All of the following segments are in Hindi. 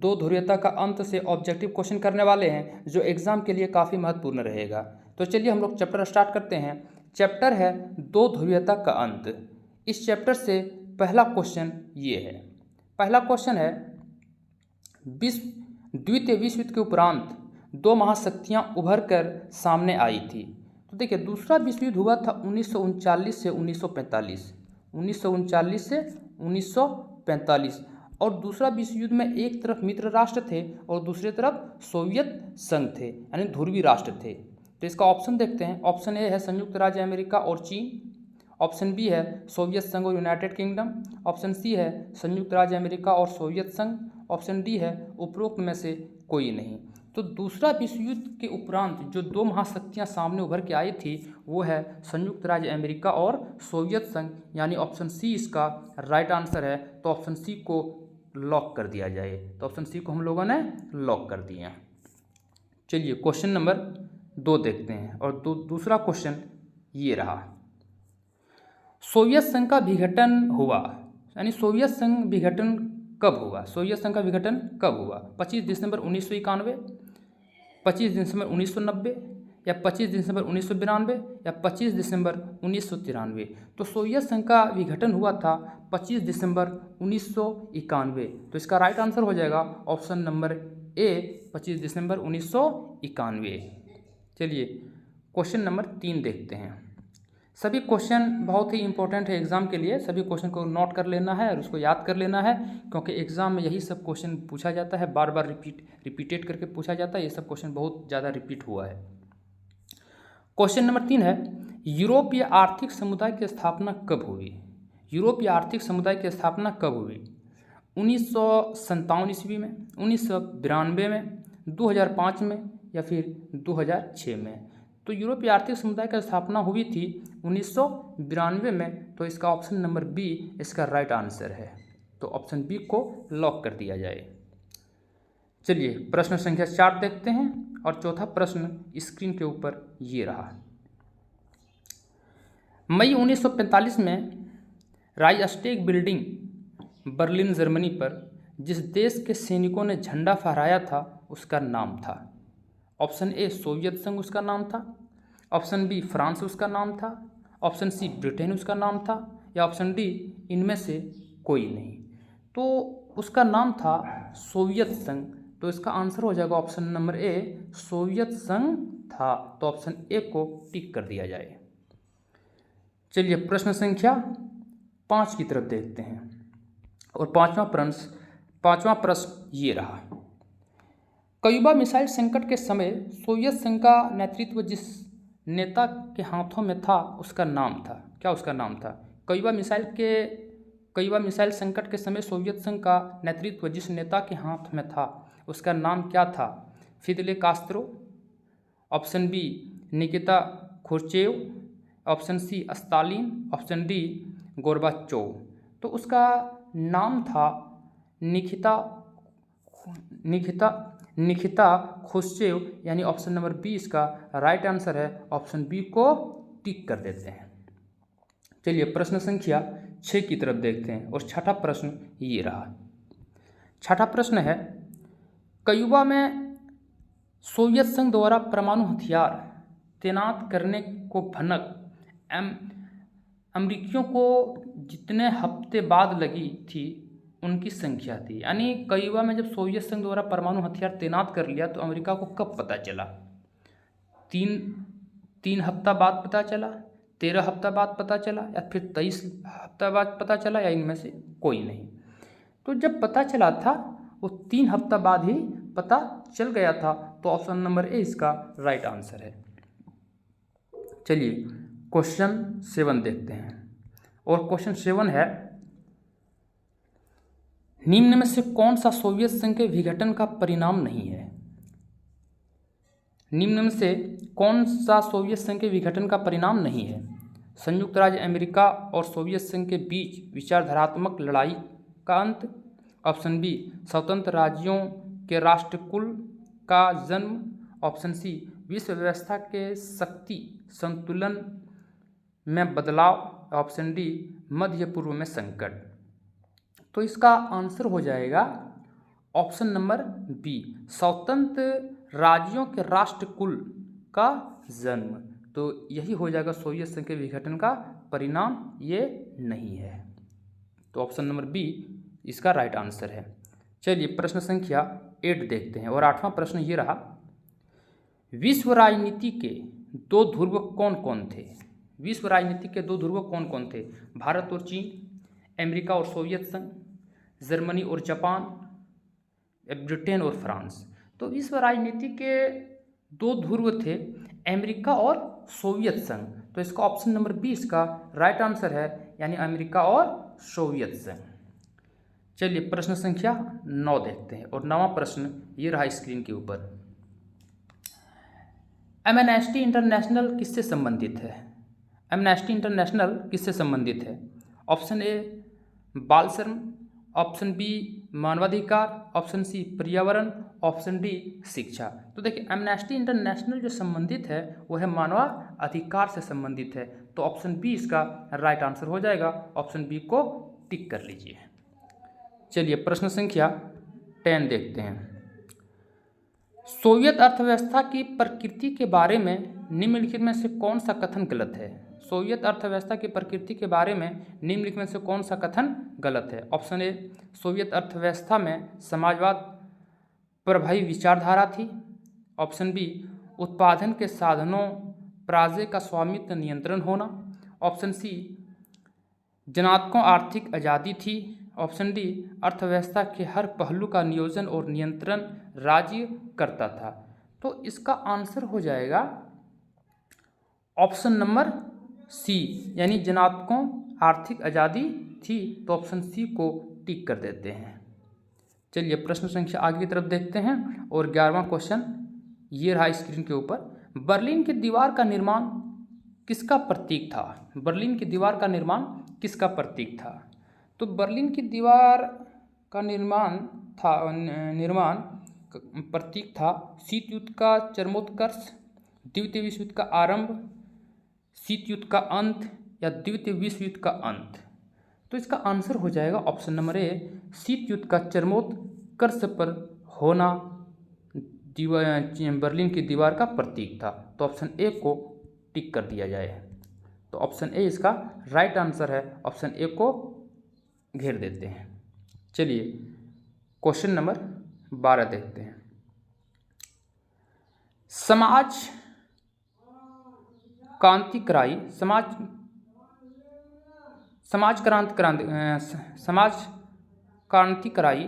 दो ध्रुवीयता का अंत से ऑब्जेक्टिव क्वेश्चन करने वाले हैं जो एग्जाम के लिए काफ़ी महत्वपूर्ण रहेगा। तो चलिए हम लोग चैप्टर स्टार्ट करते हैं। चैप्टर है दो ध्रुवीयता का अंत। इस चैप्टर से पहला क्वेश्चन ये है। पहला क्वेश्चन है, द्वितीय विश्व युद्ध के उपरांत दो महाशक्तियां उभर कर सामने आई थी। तो देखिए, दूसरा विश्व युद्ध हुआ था 1939 से 1945, 1939 से 1945। और दूसरा विश्व युद्ध में एक तरफ मित्र राष्ट्र थे और दूसरी तरफ सोवियत संघ थे, यानी ध्रुवीय राष्ट्र थे। तो इसका ऑप्शन देखते हैं। ऑप्शन ए है संयुक्त राज्य अमेरिका और चीन, ऑप्शन बी है सोवियत संघ और यूनाइटेड किंगडम, ऑप्शन सी है संयुक्त राज्य अमेरिका और सोवियत संघ, ऑप्शन डी है उपरोक्त में से कोई नहीं। तो दूसरा विश्व युद्ध के उपरांत जो दो महाशक्तियां सामने उभर के आई थी वो है संयुक्त राज्य अमेरिका और सोवियत संघ, यानी ऑप्शन सी इसका राइट आंसर है। तो ऑप्शन सी को लॉक कर दिया जाए। तो ऑप्शन सी को हम लोगों ने लॉक कर दिया। चलिए क्वेश्चन नंबर 2 देखते हैं। और दूसरा क्वेश्चन ये रहा, सोवियत संघ का विघटन हुआ, यानी सोवियत संघ विघटन कब हुआ? सोवियत संघ का विघटन कब हुआ? 25 दिसंबर 1991, 25 दिसंबर 1990, या 25 दिसंबर 1992, या 25 दिसंबर 1993। तो सोवियत संघ का विघटन हुआ था 25 दिसंबर 1991। तो इसका राइट आंसर हो जाएगा ऑप्शन नंबर ए, 25 दिसंबर 1991। चलिए क्वेश्चन नंबर 3 देखते हैं। सभी क्वेश्चन बहुत ही इंपॉर्टेंट है एग्जाम के लिए, सभी क्वेश्चन को नोट कर लेना है और उसको याद कर लेना है, क्योंकि एग्जाम में यही सब क्वेश्चन पूछा जाता है, बार बार रिपीटेड करके पूछा जाता है। ये सब क्वेश्चन बहुत ज़्यादा रिपीट हुआ है। क्वेश्चन नंबर 3 है, यूरोपीय आर्थिक समुदाय की स्थापना कब हुई? यूरोपीय आर्थिक समुदाय की स्थापना कब हुई? 1957 ईस्वी में, 1992 में, 2005 में, या फिर 2006 में? तो यूरोपीय आर्थिक समुदाय की स्थापना हुई थी 1992 में। तो इसका ऑप्शन नंबर बी इसका राइट आंसर है। तो ऑप्शन बी को लॉक कर दिया जाए। चलिए प्रश्न संख्या 4 देखते हैं। और चौथा प्रश्न स्क्रीन के ऊपर ये रहा, मई 1945 में राइक्सटैग बिल्डिंग बर्लिन जर्मनी पर जिस देश के सैनिकों ने झंडा फहराया था उसका नाम था? ऑप्शन ए सोवियत संघ उसका नाम था, ऑप्शन बी फ्रांस उसका नाम था, ऑप्शन सी ब्रिटेन उसका नाम था, या ऑप्शन डी इनमें से कोई नहीं। तो उसका नाम था सोवियत संघ। तो इसका आंसर हो जाएगा ऑप्शन नंबर ए, सोवियत संघ था। तो ऑप्शन ए को टिक कर दिया जाए। चलिए प्रश्न संख्या 5 की तरफ देखते हैं। और पांचवा प्रश्न ये रहा, क्यूबा मिसाइल संकट के समय सोवियत संघ का नेतृत्व जिस नेता के हाथों में था उसका नाम था? क्या उसका नाम था? क्यूबा मिसाइल संकट के समय सोवियत संघ का नेतृत्व जिस नेता के हाथ में था उसका नाम क्या था? Fidel Castro, option B Nikita Khrushchev, option C Stalin, option D Gorbachev. तो उसका नाम था निकिता खुर्चेव, यानी ऑप्शन नंबर बी इसका राइट आंसर है। ऑप्शन बी को टिक कर देते हैं। चलिए प्रश्न संख्या 6 की तरफ देखते हैं। और छठा प्रश्न ये रहा। छठा प्रश्न है, क्यूबा में सोवियत संघ द्वारा परमाणु हथियार तैनात करने को भनक अमेरिकियों को जितने हफ्ते बाद लगी थी उनकी संख्या थी? यानी क्यूबा में जब सोवियत संघ द्वारा परमाणु हथियार तैनात कर लिया तो अमेरिका को कब पता चला? 3 हफ्ता बाद पता चला, 13 हफ्ता बाद पता चला, या फिर 23 हफ्ता बाद पता चला, या इनमें से कोई नहीं? तो जब पता चला था वो 3 हफ्ता बाद ही पता चल गया था। तो ऑप्शन नंबर ए इसका राइट आंसर है। चलिए क्वेश्चन 7 देखते हैं। और क्वेश्चन 7 है, निम्न में से कौन सा सोवियत संघ के विघटन का परिणाम नहीं है? निम्न में से कौन सा सोवियत संघ के विघटन का परिणाम नहीं है? संयुक्त राज्य अमेरिका और सोवियत संघ के बीच विचारधारात्मक लड़ाई का अंत, ऑप्शन बी स्वतंत्र राज्यों के राष्ट्रकुल का जन्म, ऑप्शन सी विश्व व्यवस्था के शक्ति संतुलन में बदलाव, ऑप्शन डी मध्य पूर्व में संकट। तो इसका आंसर हो जाएगा ऑप्शन नंबर बी, स्वतंत्र राज्यों के राष्ट्रकुल का जन्म। तो यही हो जाएगा सोवियत संघ के विघटन का परिणाम, ये नहीं है। तो ऑप्शन नंबर बी इसका राइट आंसर है। चलिए प्रश्न संख्या 8 देखते हैं, और 8वां प्रश्न ये रहा, विश्व राजनीति के दो ध्रुव कौन कौन थे? विश्व राजनीति के दो ध्रुव कौन कौन थे? भारत और चीन, अमेरिका और सोवियत संघ, जर्मनी और जापान, ब्रिटेन और फ्रांस। तो विश्व राजनीति के दो ध्रुव थे, अमेरिका और सोवियत संघ। तो इसका ऑप्शन नंबर बी इसका राइट आंसर है, यानी अमेरिका और सोवियत संघ। चलिए प्रश्न संख्या 9 देखते हैं, और 9वां प्रश्न ये रहा स्क्रीन के ऊपर, एमनेस्टी इंटरनेशनल किससे संबंधित है? एमनेस्टी इंटरनेशनल किससे संबंधित है? ऑप्शन ए बाल श्रम, ऑप्शन बी मानवाधिकार, ऑप्शन सी पर्यावरण, ऑप्शन डी शिक्षा। तो देखिए एमनेस्टी इंटरनेशनल जो संबंधित है वो है मानवाधिकार से संबंधित है। तो ऑप्शन बी इसका राइट आंसर हो जाएगा, ऑप्शन बी को टिक कर लीजिए। चलिए प्रश्न संख्या 10 देखते हैं, सोवियत अर्थव्यवस्था की प्रकृति के बारे में निम्नलिखित में से कौन सा कथन गलत है? सोवियत अर्थव्यवस्था की प्रकृति के बारे में निम्नलिखित में से कौन सा कथन गलत है? ऑप्शन ए, सोवियत अर्थव्यवस्था में समाजवाद प्रभावी विचारधारा थी। ऑप्शन बी, उत्पादन के साधनों प्राजे का स्वामित्व नियंत्रण होना। ऑप्शन सी, जनातकों आर्थिक आज़ादी थी। ऑप्शन डी, अर्थव्यवस्था के हर पहलू का नियोजन और नियंत्रण राज्य करता था। तो इसका आंसर हो जाएगा ऑप्शन नंबर सी, यानी जनातकों आर्थिक आज़ादी थी। तो ऑप्शन सी को टिक कर देते हैं। चलिए प्रश्न संख्या आगे की तरफ देखते हैं, और 11वां क्वेश्चन ये रहा स्क्रीन के ऊपर, बर्लिन की दीवार का निर्माण किसका प्रतीक था? बर्लिन की दीवार का निर्माण किसका प्रतीक था? तो बर्लिन की दीवार का निर्माण प्रतीक था शीत युद्ध का चरमोत्कर्ष, द्वितीय विश्व युद्ध का आरंभ, शीत युद्ध का अंत, या द्वितीय विश्व युद्ध का अंत। तो इसका आंसर हो जाएगा ऑप्शन नंबर ए, शीत युद्ध का चरमोत्कर्ष पर होना बर्लिन की दीवार का प्रतीक था। तो ऑप्शन ए को टिक कर दिया जाए। तो ऑप्शन ए इसका राइट आंसर है, ऑप्शन ए को घेर देते हैं। चलिए क्वेश्चन नंबर 12 देखते हैं, समाज क्रांतिकारी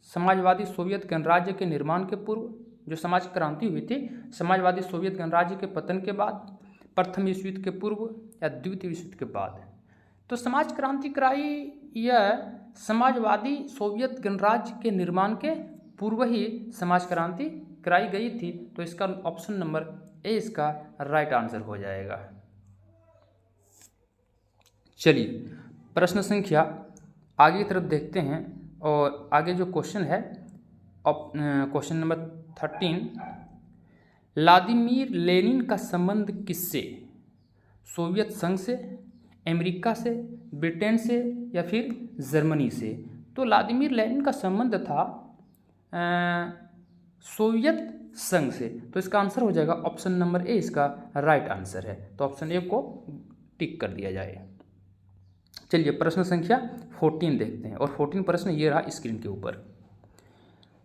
समाजवादी सोवियत गणराज्य के निर्माण के पूर्व, जो समाज क्रांति हुई थी समाजवादी सोवियत गणराज्य के पतन के बाद, प्रथम विश्व युद्ध के पूर्व, या द्वितीय विश्व युद्ध के बाद। तो समाज क्रांतिकारी यह समाजवादी सोवियत गणराज्य के निर्माण के पूर्व ही समाज क्रांति कराई गई थी। तो इसका ऑप्शन नंबर ए इसका राइट आंसर हो जाएगा। चलिए प्रश्न संख्या आगे की तरफ देखते हैं, और आगे जो क्वेश्चन है क्वेश्चन नंबर 13, व्लादिमीर लेनिन का संबंध किससे? सोवियत संघ से, अमेरिका से, ब्रिटेन से, या फिर जर्मनी से? तो व्लादिमीर लेनिन का संबंध था सोवियत संघ से। तो इसका आंसर हो जाएगा ऑप्शन नंबर ए इसका राइट आंसर है। तो ऑप्शन ए को टिक कर दिया जाए। चलिए प्रश्न संख्या 14 देखते हैं, और 14 प्रश्न ये रहा स्क्रीन के ऊपर,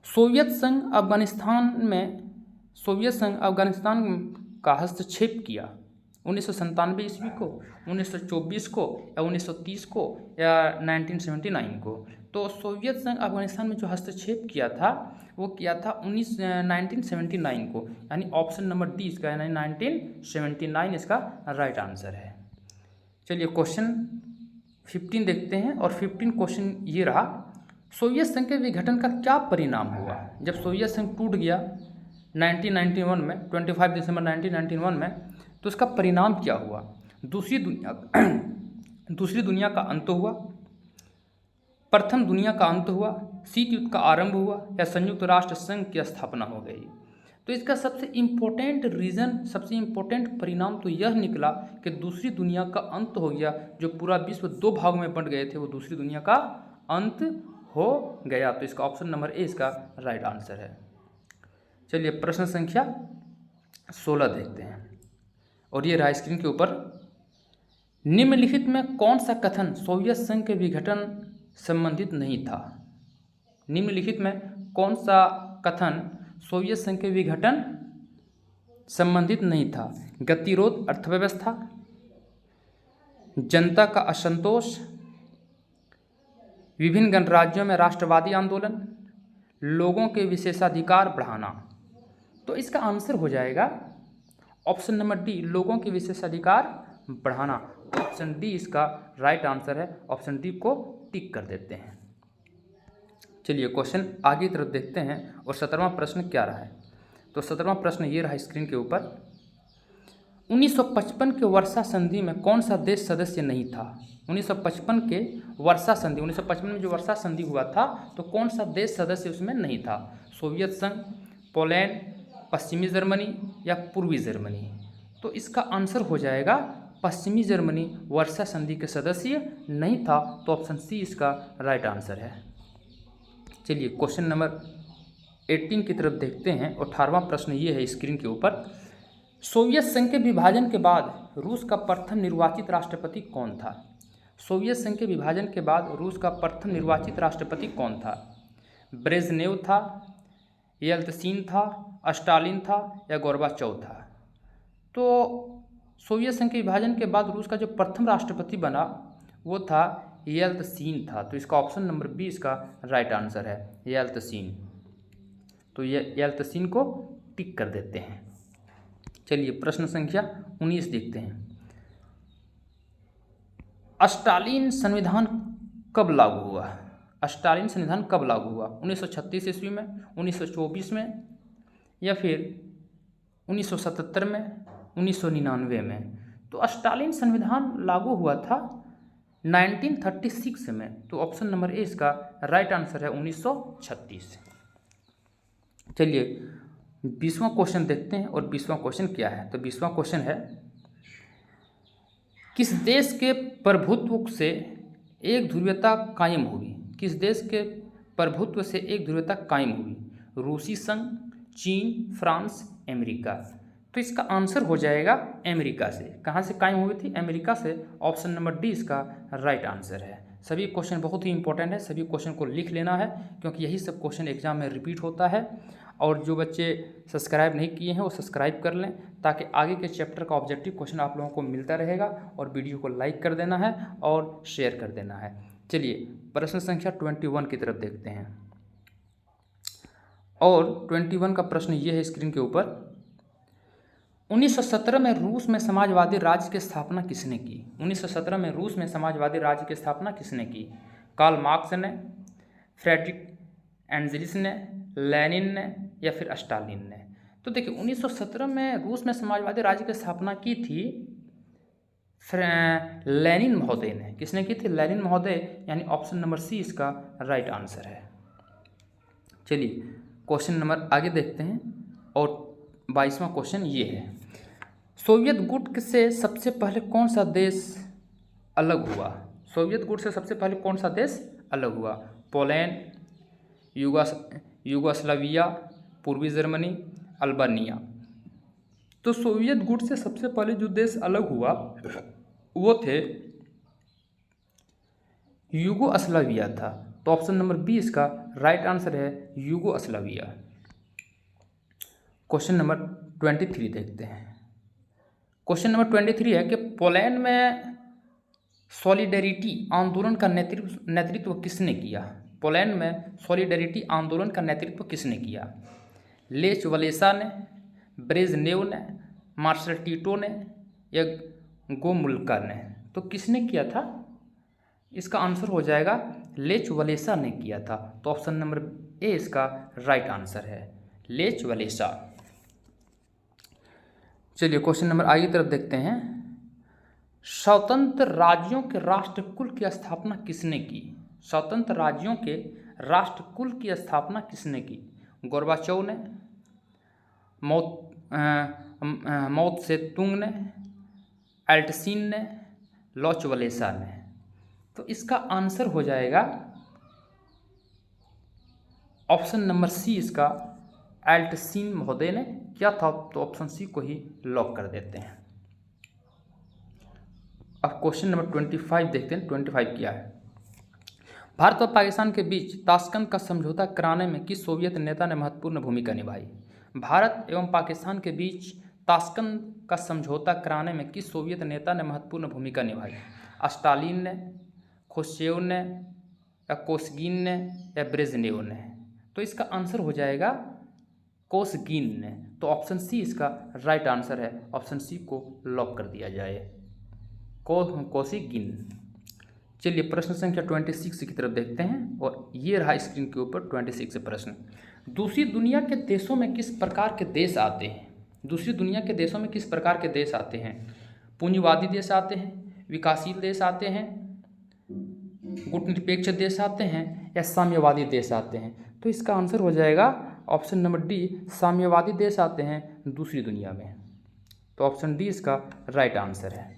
सोवियत संघ अफगानिस्तान का हस्तक्षेप किया 1997 ईस्वी को, 1924 को, या 1930 को, या 1979 को? तो सोवियत संघ अफगानिस्तान में जो हस्तक्षेप किया था वो किया था 1979 को, यानी ऑप्शन नंबर डी इसका, यानी 1979 इसका राइट आंसर है। चलिए क्वेश्चन 15 देखते हैं, और 15 क्वेश्चन ये रहा, सोवियत संघ के विघटन का क्या परिणाम हुआ? जब सोवियत संघ टूट गया 1991 में, 25 दिसंबर 1991 में, तो इसका परिणाम क्या हुआ? दूसरी दुनिया का अंत हुआ, प्रथम दुनिया का अंत हुआ, शीत युद्ध का आरंभ हुआ, या संयुक्त राष्ट्र संघ की स्थापना हो गई? तो इसका सबसे इम्पोर्टेंट परिणाम तो यह निकला कि दूसरी दुनिया का अंत हो गया। जो पूरा विश्व दो भागों में बंट गए थे वो दूसरी दुनिया का अंत हो गया। तो इसका ऑप्शन नंबर ए इसका राइट आंसर है। चलिए प्रश्न संख्या 16 देखते हैं और ये रहा स्क्रीन के ऊपर। निम्नलिखित में कौन सा कथन सोवियत संघ के विघटन संबंधित नहीं था? निम्नलिखित में कौन सा कथन सोवियत संघ के विघटन संबंधित नहीं था? गतिरोध अर्थव्यवस्था, जनता का असंतोष, विभिन्न गणराज्यों में राष्ट्रवादी आंदोलन, लोगों के विशेषाधिकार बढ़ाना। तो इसका आंसर हो जाएगा ऑप्शन नंबर डी, लोगों के विशेषाधिकार बढ़ाना। तो ऑप्शन डी इसका राइट आंसर है। ऑप्शन डी को टिक कर देते हैं। चलिए क्वेश्चन आगे की तरफ देखते हैं और 17वां प्रश्न क्या रहा है। तो 17वां प्रश्न ये रहा स्क्रीन के ऊपर। 1955 के वर्षा संधि में कौन सा देश सदस्य नहीं था? 1955 के वर्षा संधि, 1955 में जो वर्षा संधि हुआ था तो कौन सा देश सदस्य उसमें नहीं था? सोवियत संघ, पोलैंड, पश्चिमी जर्मनी या पूर्वी जर्मनी? तो इसका आंसर हो जाएगा पश्चिमी जर्मनी वर्षा संधि के सदस्य नहीं था। तो ऑप्शन सी इसका राइट आंसर है। चलिए क्वेश्चन नंबर 18 की तरफ देखते हैं और 18वां प्रश्न ये है स्क्रीन के ऊपर। सोवियत संघ के विभाजन के बाद रूस का प्रथम निर्वाचित राष्ट्रपति कौन था? सोवियत संघ के विभाजन के बाद रूस का प्रथम निर्वाचित राष्ट्रपति कौन था? ब्रेजनेव था, येल्तसिन था, स्टालिन था या गोर्बाचोव था? तो सोवियत संघ के विभाजन के बाद रूस का जो प्रथम राष्ट्रपति बना वो था येल्तसिन था। तो इसका ऑप्शन नंबर बी इसका राइट आंसर है, येल्तसिन। तो ये येल्तसिन को टिक कर देते हैं। चलिए प्रश्न संख्या 19 देखते हैं। स्टालिन संविधान कब लागू हुआ? स्टालिन संविधान कब लागू हुआ? 1936 ईस्वी में, 1924 में या फिर 1977 में, 1999 में? तो स्टालिन संविधान लागू हुआ था 1936 में। तो ऑप्शन नंबर ए इसका राइट आंसर है 1936। चलिए 20वां क्वेश्चन देखते हैं और 20वां क्वेश्चन क्या है। तो 20वां क्वेश्चन है, किस देश के प्रभुत्व से एक ध्रुवीयता कायम हुई? किस देश के प्रभुत्व से एक ध्रुवीयता कायम हुई? रूसी संघ, चीन, फ्रांस, अमेरिका? तो इसका आंसर हो जाएगा अमेरिका से। कहाँ से कायम हुई थी? अमेरिका से। ऑप्शन नंबर डी इसका राइट आंसर है। सभी क्वेश्चन बहुत ही इंपॉर्टेंट है, सभी क्वेश्चन को लिख लेना है क्योंकि यही सब क्वेश्चन एग्जाम में रिपीट होता है। और जो बच्चे सब्सक्राइब नहीं किए हैं वो सब्सक्राइब कर लें ताकि आगे के चैप्टर का ऑब्जेक्टिव क्वेश्चन आप लोगों को मिलता रहेगा। और वीडियो को लाइक कर देना है और शेयर कर देना है। चलिए प्रश्न संख्या 21 की तरफ देखते हैं और 21 का प्रश्न ये है स्क्रीन के ऊपर। 1917 में रूस में समाजवादी राज्य की स्थापना किसने की? 1917 में रूस में समाजवादी राज्य की स्थापना किसने की? कार्ल मार्क्स ने, फ्रेडरिक एंजलिस ने, लेनिन ने या फिर स्टालिन ने? तो देखिए 1917 में रूस में समाजवादी राज्य की स्थापना की थी लेनिन महोदय ने। किसने की थी? लेनिन महोदय, यानी ऑप्शन नंबर सी इसका राइट आंसर है। चलिए क्वेश्चन नंबर आगे देखते हैं और 22वां क्वेश्चन ये है। सोवियत गुट से सबसे पहले कौन सा देश अलग हुआ? सोवियत गुट से सबसे पहले कौन सा देश अलग हुआ? पोलैंड, यूगोस्लाविया, पूर्वी जर्मनी, अल्बानिया? तो सोवियत गुट से सबसे पहले जो देश अलग हुआ वो थे यूगोस्लाविया था। तो ऑप्शन नंबर बी इसका राइट आंसर है, यूगोस्लाविया। क्वेश्चन नंबर 23 देखते हैं। क्वेश्चन नंबर 23 है कि पोलैंड में सॉलिडेरिटी आंदोलन का नेतृत्व किसने किया? पोलैंड में सॉलिडेरिटी आंदोलन का नेतृत्व किसने किया? लेच वलेसा ने, ब्रेजनेव ने, मार्शल टीटो ने या गोमुल्का ने? तो किसने किया था? इसका आंसर हो जाएगा लेच वलेसा ने किया था। तो ऑप्शन नंबर ए इसका राइट आंसर है, लेच वलेसा। चलिए क्वेश्चन नंबर आगे की तरफ देखते हैं। स्वतंत्र राज्यों के राष्ट्रकुल की स्थापना किसने की? स्वतंत्र राज्यों के राष्ट्रकुल की स्थापना किसने की? गोर्बाचोव ने, माओ त्से तुंग ने, एल्टसिन ने, लेच वलेसा ने? तो इसका आंसर हो जाएगा ऑप्शन नंबर सी इसका एल्टसीन महोदय ने किया था, तो ऑप्शन सी को ही लॉक कर देते हैं। अब क्वेश्चन नंबर 25 देखते हैं। 25 क्या है? भारत और पाकिस्तान के बीच ताशकंद का समझौता कराने में किस सोवियत नेता ने महत्वपूर्ण भूमिका निभाई? भारत एवं पाकिस्तान के बीच ताशकंद का समझौता कराने में किस सोवियत नेता ने महत्वपूर्ण भूमिका निभाई? स्टालिन ने, खुश्चेव ने, या कोसगिन ने, या ब्रेजनेव ने? तो इसका आंसर हो जाएगा कोसगिन ने। तो ऑप्शन सी इसका राइट आंसर है। ऑप्शन सी को लॉक कर दिया जाए, कोसगिन। चलिए प्रश्न संख्या 26 की तरफ देखते हैं, और ये रहा स्क्रीन के ऊपर 26 प्रश्न। दूसरी दुनिया के देशों में किस प्रकार के देश आते हैं? दूसरी दुनिया के देशों में किस प्रकार के देश आते हैं? पूंजीवादी देश आते हैं, विकासशील देश आते हैं, गुटनिरपेक्ष देश आते हैं, या साम्यवादी देश आते हैं? तो इसका आंसर हो जाएगा ऑप्शन नंबर डी, साम्यवादी देश आते हैं दूसरी दुनिया में। तो ऑप्शन डी इसका राइट आंसर है।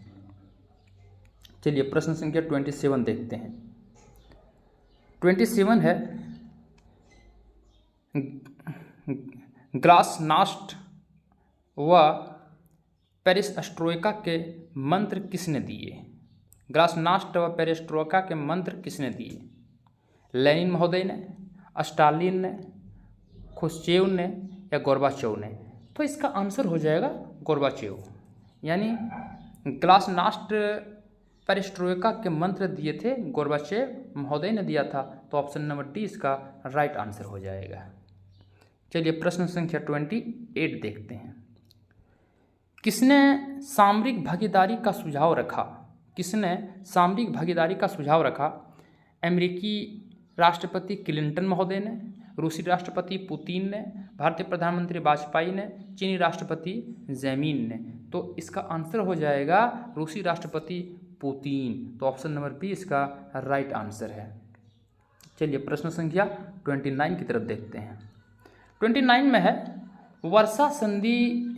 चलिए प्रश्न संख्या 27 देखते हैं। 27 है, ग्लासनास्ट व पेरिस्ट्रोइका के मंत्र किसने दिए? ग्लासनास्ट व पेरिस्ट्रोइका के मंत्र किसने दिए? लेनिन महोदय ने, स्टालिन ने, खुश्चेव ने, या गोर्बाचेव ने? तो इसका आंसर हो जाएगा गोर्बाचेव। यानी ग्लासनास्ट पेरिस्ट्रोइका के मंत्र दिए थे गोर्बाचेव महोदय ने दिया था। तो ऑप्शन नंबर डी इसका राइट आंसर हो जाएगा। चलिए प्रश्न संख्या 28 देखते हैं। किसने सामरिक भागीदारी का सुझाव रखा? किसने सामरिक भागीदारी का सुझाव रखा? अमेरिकी राष्ट्रपति क्लिंटन महोदय ने, रूसी राष्ट्रपति पुतिन ने, भारतीय प्रधानमंत्री वाजपेयी ने, चीनी राष्ट्रपति जैमिन ने? तो इसका आंसर हो जाएगा रूसी राष्ट्रपति पुतिन। तो ऑप्शन नंबर बी इसका राइट आंसर है। चलिए प्रश्न संख्या 29 की तरफ देखते हैं। 29 में है, वर्षा संधि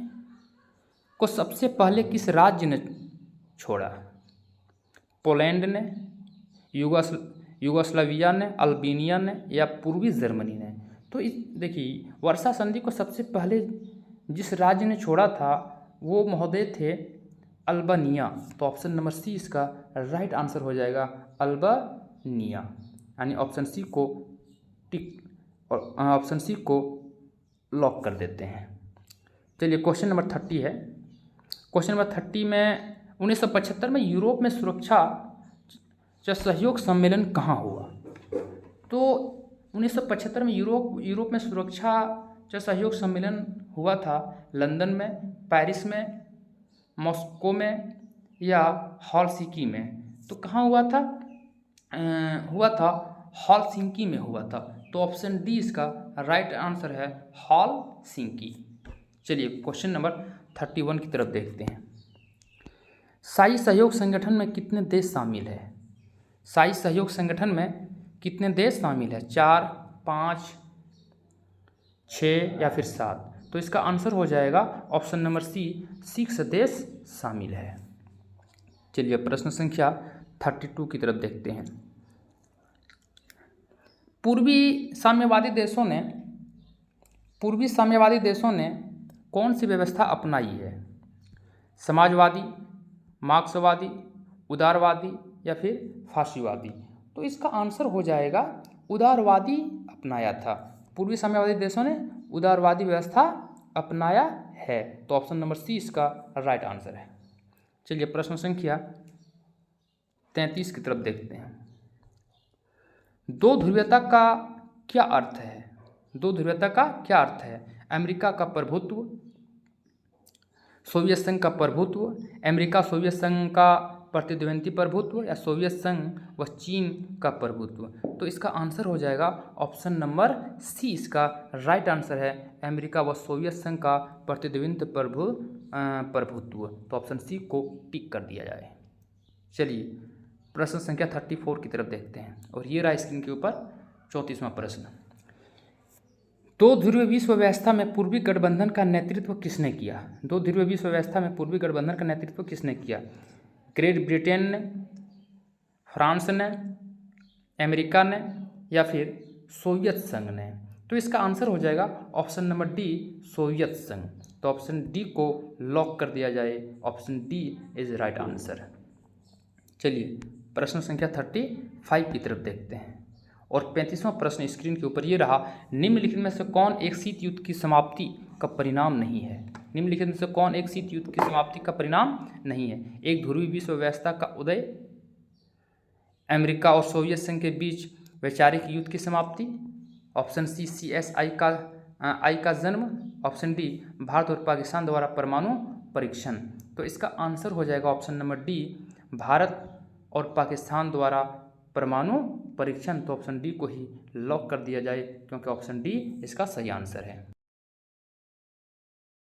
को सबसे पहले किस राज्य ने छोड़ा? पोलैंड ने, यूगोस्लाविया ने, अल्बानिया ने, या पूर्वी जर्मनी ने? तो देखिए वर्षा संधि को सबसे पहले जिस राज्य ने छोड़ा था वो महोदय थे अल्बानिया। तो ऑप्शन नंबर सी इसका राइट आंसर हो जाएगा, अल्बानिया। यानी ऑप्शन सी को टिक और ऑप्शन सी को लॉक कर देते हैं। चलिए क्वेश्चन नंबर 30 है। क्वेश्चन नंबर 30 में 1975 में यूरोप में सुरक्षा सहयोग सम्मेलन कहाँ हुआ? तो 1975 में यूरोप में सुरक्षा सहयोग सम्मेलन हुआ था लंदन में, पेरिस में, मॉस्को में, या हेलसिंकी में? तो कहाँ हुआ था? हेलसिंकी में हुआ था। तो ऑप्शन डी इसका राइट आंसर है, हेलसिंकी। चलिए क्वेश्चन नंबर 31 की तरफ देखते हैं। शाही सहयोग संगठन में कितने देश शामिल है? शाही सहयोग संगठन में कितने देश शामिल है? 4, 5, 6 या फिर 7? तो इसका आंसर हो जाएगा ऑप्शन नंबर सी, 6 देश शामिल है। चलिए प्रश्न संख्या 32 की तरफ देखते हैं। पूर्वी साम्यवादी देशों ने कौन सी व्यवस्था अपनाई है? समाजवादी, मार्क्सवादी, उदारवादी, या फिर फासीवादी? तो इसका आंसर हो जाएगा उदारवादी अपनाया था। पूर्वी साम्यवादी देशों ने उदारवादी व्यवस्था अपनाया है। तो ऑप्शन नंबर सी इसका राइट आंसर है। चलिए प्रश्न संख्या 33 की तरफ देखते हैं। दो ध्रुवीयता का क्या अर्थ है? दो ध्रुवीयता का क्या अर्थ है? अमेरिका का प्रभुत्व, सोवियत संघ का प्रभुत्व, अमेरिका सोवियत संघ का प्रतिद्वंदी प्रभुत्व, या सोवियत संघ व चीन का प्रभुत्व? तो इसका आंसर हो जाएगा ऑप्शन नंबर सी इसका राइट आंसर है, अमेरिका व सोवियत संघ का प्रतिद्वंदी प्रभुत्व। तो ऑप्शन सी को टिक कर दिया जाए। चलिए प्रश्न संख्या 34 की तरफ देखते हैं, और ये रहा स्क्रीन के ऊपर 34वां प्रश्न। दो ध्रुवीय विश्व व्यवस्था में पूर्वी गठबंधन का नेतृत्व किसने किया? दो ध्रुवीय विश्व व्यवस्था में पूर्वी गठबंधन का नेतृत्व किसने किया? ग्रेट ब्रिटेन ने, फ्रांस ने, अमेरिका ने, या फिर सोवियत संघ ने? तो इसका आंसर हो जाएगा ऑप्शन नंबर डी, सोवियत संघ। तो ऑप्शन डी को लॉक कर दिया जाए, option D is right answer. चलिए प्रश्न संख्या 35 की तरफ देखते हैं। और 35वां प्रश्न स्क्रीन के ऊपर ये रहा, निम्नलिखित में से कौन एक शीत युद्ध की समाप्ति का परिणाम नहीं है? निम्नलिखित में से कौन एक शीत युद्ध की समाप्ति का परिणाम नहीं है? एक ध्रुवीय विश्व व्यवस्था का उदय, अमेरिका और सोवियत संघ के बीच वैचारिक युद्ध की समाप्ति, ऑप्शन सी CSI का जन्म, ऑप्शन डी भारत और पाकिस्तान द्वारा परमाणु परीक्षण। तो इसका आंसर हो जाएगा ऑप्शन नंबर डी, भारत और पाकिस्तान द्वारा परमाणु परीक्षण। तो ऑप्शन डी को ही लॉक कर दिया जाए, क्योंकि ऑप्शन डी इसका सही आंसर है।